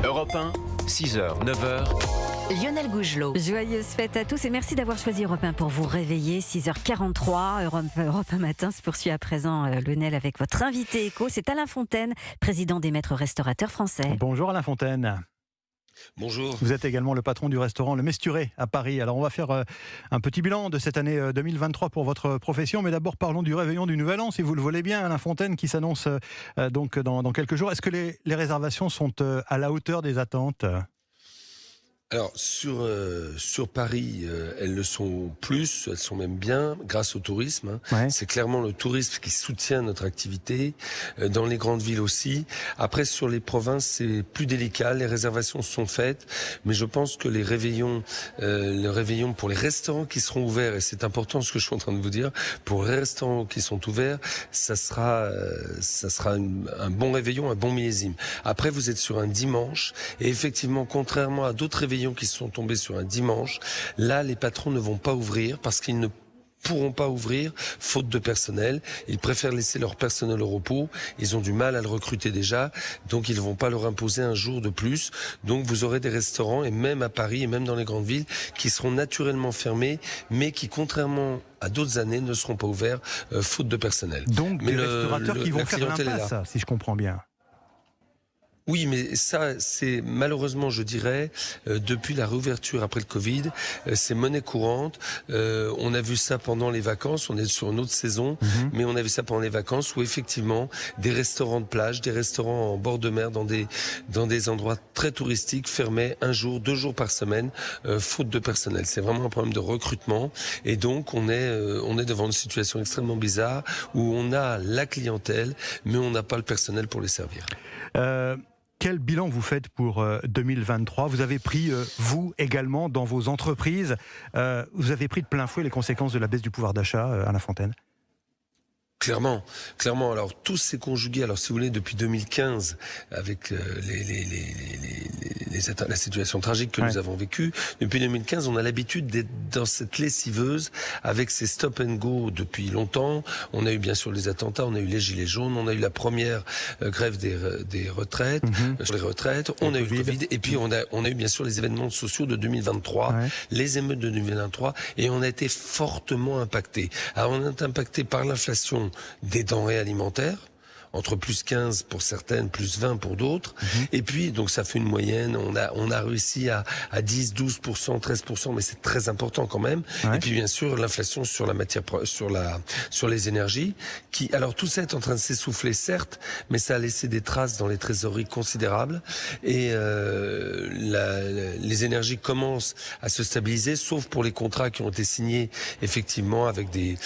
Europe 1, 6h, 9h. Lionel Gougelot. Joyeuse fête à tous et merci d'avoir choisi Europe 1 pour vous réveiller. 6h43, Europe 1 matin se poursuit à présent, Lionel, avec votre invité éco. C'est Alain Fontaine, président des maîtres restaurateurs français. Bonjour Alain Fontaine. Bonjour. Vous êtes également le patron du restaurant Le Mesturé à Paris. Alors on va faire un petit bilan de cette année 2023 pour votre profession, mais d'abord parlons du réveillon du Nouvel An, si vous le voulez bien, Alain Fontaine, qui s'annonce donc dans quelques jours. Est-ce que les réservations sont à la hauteur des attentes ? Alors sur Paris, elles le sont plus, elles sont même bien grâce au tourisme. Ouais. C'est clairement le tourisme qui soutient notre activité, dans les grandes villes aussi. Après sur les provinces, c'est plus délicat, les réservations sont faites, mais je pense que le réveillon pour les restaurants qui seront ouverts, et c'est important ce que je suis en train de vous dire, pour les restaurants qui sont ouverts, ça sera un bon réveillon, un bon millésime. Après vous êtes sur un dimanche, et effectivement contrairement à d'autres réveillons qui sont tombés sur un dimanche, là les patrons ne vont pas ouvrir parce qu'ils ne pourront pas ouvrir faute de personnel. Ils préfèrent laisser leur personnel au repos. Ils ont du mal à le recruter déjà, donc ils ne vont pas leur imposer un jour de plus. Donc vous aurez des restaurants, et même à Paris et même dans les grandes villes, qui seront naturellement fermés, mais qui, contrairement à d'autres années, ne seront pas ouverts faute de personnel. Donc mais des restaurateurs qui vont faire l'impasse, si je comprends bien. Oui, mais ça, c'est malheureusement, je dirais, depuis la réouverture après le Covid, c'est monnaie courante. On a vu ça pendant les vacances, on est sur une autre saison, mais on a vu ça pendant les vacances où effectivement, des restaurants de plage, des restaurants en bord de mer, dans des endroits très touristiques, fermaient un jour, 2 jours par semaine, faute de personnel. C'est vraiment un problème de recrutement, et donc on est devant une situation extrêmement bizarre où on a la clientèle, mais on n'a pas le personnel pour les servir. Quel bilan vous faites pour 2023 ? Vous avez pris, vous également, dans vos entreprises, vous avez pris de plein fouet les conséquences de la baisse du pouvoir d'achat, Alain Fontaine ? Clairement. Alors tout s'est conjugué. Alors si vous voulez, depuis 2015, avec la situation tragique que nous avons vécue, depuis 2015, on a l'habitude d'être dans cette lessiveuse avec ces stop and go depuis longtemps. On a eu bien sûr les attentats, on a eu les gilets jaunes, on a eu la première grève des retraites, sur les retraites, on a eu le Covid, et puis on a eu bien sûr les événements sociaux de 2023, les émeutes de 2023, et on a été fortement impacté. Alors on est impacté par l'inflation des denrées alimentaires, entre plus 15 pour certaines, plus 20 pour d'autres. Et puis, donc ça fait une moyenne, on a réussi à 10, 12%, 13%, mais c'est très important quand même. Et puis bien sûr, l'inflation sur la matière, sur les énergies, alors tout ça est en train de s'essouffler, certes, mais ça a laissé des traces dans les trésoreries considérables. Et les énergies commencent à se stabiliser, sauf pour les contrats qui ont été signés, effectivement, avec des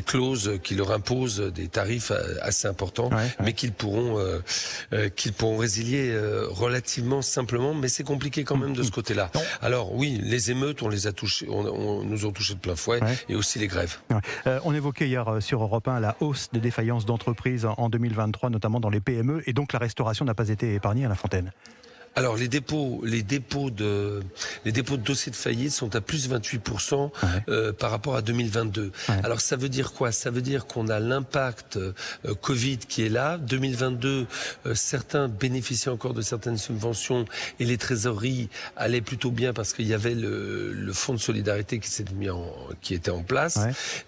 clauses qui leur imposent des tarifs assez importants, mais qu'ils pourront résilier relativement simplement, mais c'est compliqué quand même de ce côté-là. Alors oui, les émeutes, on les a touchés, nous ont touchés de plein fouet, et aussi les grèves. On évoquait hier sur Europe 1 la hausse des défaillances d'entreprises en 2023, notamment dans les PME, et donc la restauration n'a pas été épargnée, Alain Fontaine. Alors les dépôts de dossiers de faillite sont à plus 28% par rapport à 2022. Alors ça veut dire quoi ? Ça veut dire qu'on a l'impact Covid qui est là. 2022, certains bénéficiaient encore de certaines subventions et les trésoreries allaient plutôt bien parce qu'il y avait le fonds de solidarité qui était en place.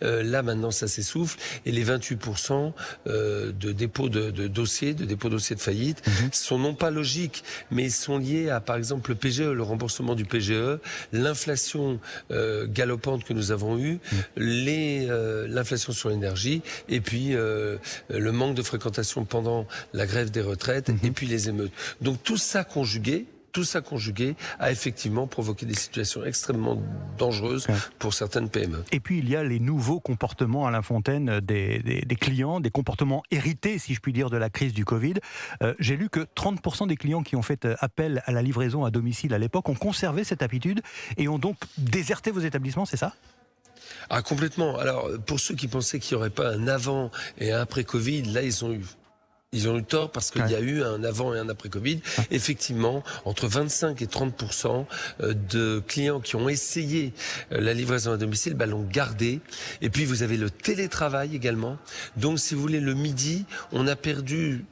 Là maintenant ça s'essouffle, et les 28% de dépôts de dossiers de faillite sont non pas logiques, mais sont liés à, par exemple, le PGE, le remboursement du PGE, l'inflation galopante que nous avons eue, l'inflation sur l'énergie, et puis le manque de fréquentation pendant la grève des retraites, et puis les émeutes. Donc tout ça conjugué a effectivement provoqué des situations extrêmement dangereuses pour certaines PME. Et puis il y a les nouveaux comportements, Alain Fontaine, des clients, des comportements hérités, si je puis dire, de la crise du Covid. J'ai lu que 30% des clients qui ont fait appel à la livraison à domicile à l'époque ont conservé cette habitude et ont donc déserté vos établissements, c'est ça ? Ah, complètement. Alors, pour ceux qui pensaient qu'il n'y aurait pas un avant et un après Covid, là, ils ont eu tort parce qu'il y a eu un avant et un après Covid. Effectivement, entre 25 et 30% de clients qui ont essayé la livraison à domicile l'ont gardé. Et puis, vous avez le télétravail également. Donc, si vous voulez, le midi, on a perdu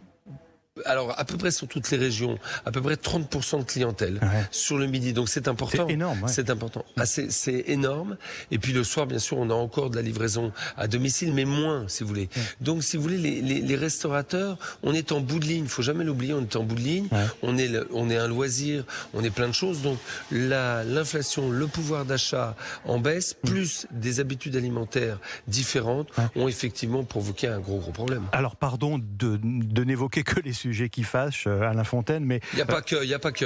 Alors, à peu près sur toutes les régions, à peu près 30% de clientèle sur le midi. Donc, c'est important. C'est énorme. C'est important. C'est énorme. Et puis, le soir, bien sûr, on a encore de la livraison à domicile, mais moins, si vous voulez. Donc, si vous voulez, les restaurateurs, on est en bout de ligne. Il faut jamais l'oublier, on est en bout de ligne. On est un loisir, on est plein de choses. Donc, l'inflation, le pouvoir d'achat en baisse, plus des habitudes alimentaires différentes, ont effectivement provoqué un gros problème. Alors, pardon de n'évoquer que les sujets qui fâchent, Alain Fontaine, mais... Il n'y a pas que.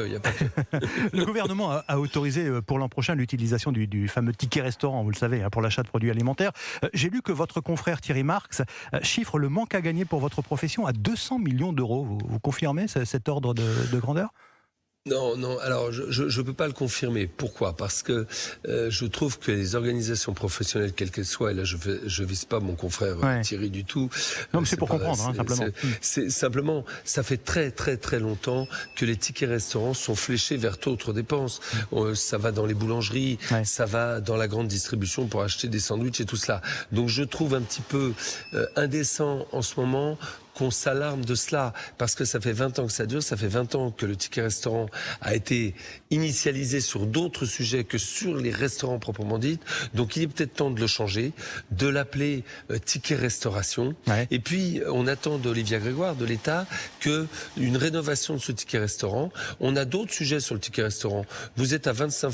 Le gouvernement a autorisé pour l'an prochain l'utilisation du fameux ticket restaurant, vous le savez, pour l'achat de produits alimentaires. J'ai lu que votre confrère Thierry Marx chiffre le manque à gagner pour votre profession à 200 millions d'euros. Vous confirmez cet ordre de grandeur ? Non, alors je peux pas le confirmer. Pourquoi ? Parce que je trouve que les organisations professionnelles, quelles qu'elles soient, et là je vise pas mon confrère Thierry du tout. Non, mais c'est pour comprendre, simplement. C'est simplement, ça fait très longtemps que les tickets restaurants sont fléchés vers d'autres dépenses. Ça va dans les boulangeries, ça va dans la grande distribution pour acheter des sandwichs et tout cela. Donc je trouve un petit peu indécent en ce moment qu'on s'alarme de cela, parce que ça fait 20 ans que ça dure, ça fait 20 ans que le ticket restaurant a été initialisé sur d'autres sujets que sur les restaurants proprement dits. Donc il est peut-être temps de le changer, de l'appeler ticket restauration. Et puis on attend d'Olivia Grégoire, de l'État, une rénovation de ce ticket restaurant. On a d'autres sujets sur le ticket restaurant. Vous êtes à 25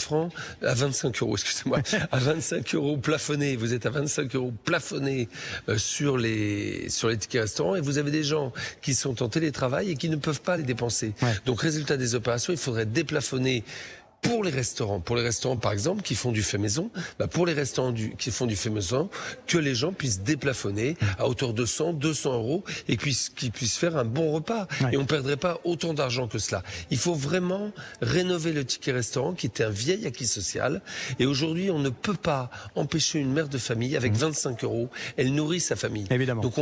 euros, excusez-moi, à 25 euros plafonnés. Vous êtes à 25 euros plafonnés sur les tickets restaurants, et vous avez des gens qui sont en télétravail et qui ne peuvent pas les dépenser. Donc, résultat des opérations, il faudrait déplafonner pour les restaurants par exemple qui font du fait maison, pour les restaurants qui font du fait maison, que les gens puissent déplafonner à hauteur de 200 euros et qu'ils puissent faire un bon repas. Et on ne perdrait pas autant d'argent que cela. Il faut vraiment rénover le ticket restaurant qui était un vieil acquis social. Et aujourd'hui, on ne peut pas empêcher une mère de famille avec 25 euros. Elle nourrit sa famille. Évidemment. Donc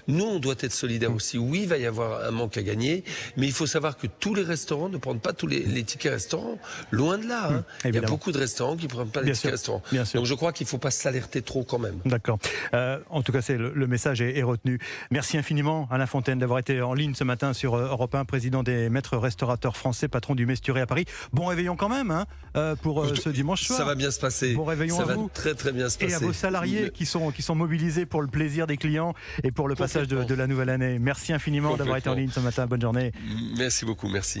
nous, on doit être solidaires aussi. Oui, il va y avoir un manque à gagner, mais il faut savoir que tous les restaurants ne prennent pas tous les tickets restaurants. Loin de là. Il y a beaucoup de restaurants qui ne prennent pas les tickets restaurants. Donc je crois qu'il ne faut pas s'alerter trop quand même. D'accord. En tout cas, le message est retenu. Merci infiniment, Alain Fontaine, d'avoir été en ligne ce matin sur Europe 1, président des maîtres restaurateurs français, patron du Mesturé à Paris. Bon réveillon quand même pour ce dimanche soir. Ça va bien se passer. Bon réveillon ça à vous. Ça va très bien se passer. Et à vos salariés qui sont mobilisés pour le plaisir des clients et pour le passage de la nouvelle année. Merci infiniment d'avoir été en ligne ce matin. Bonne journée. Merci beaucoup. Merci.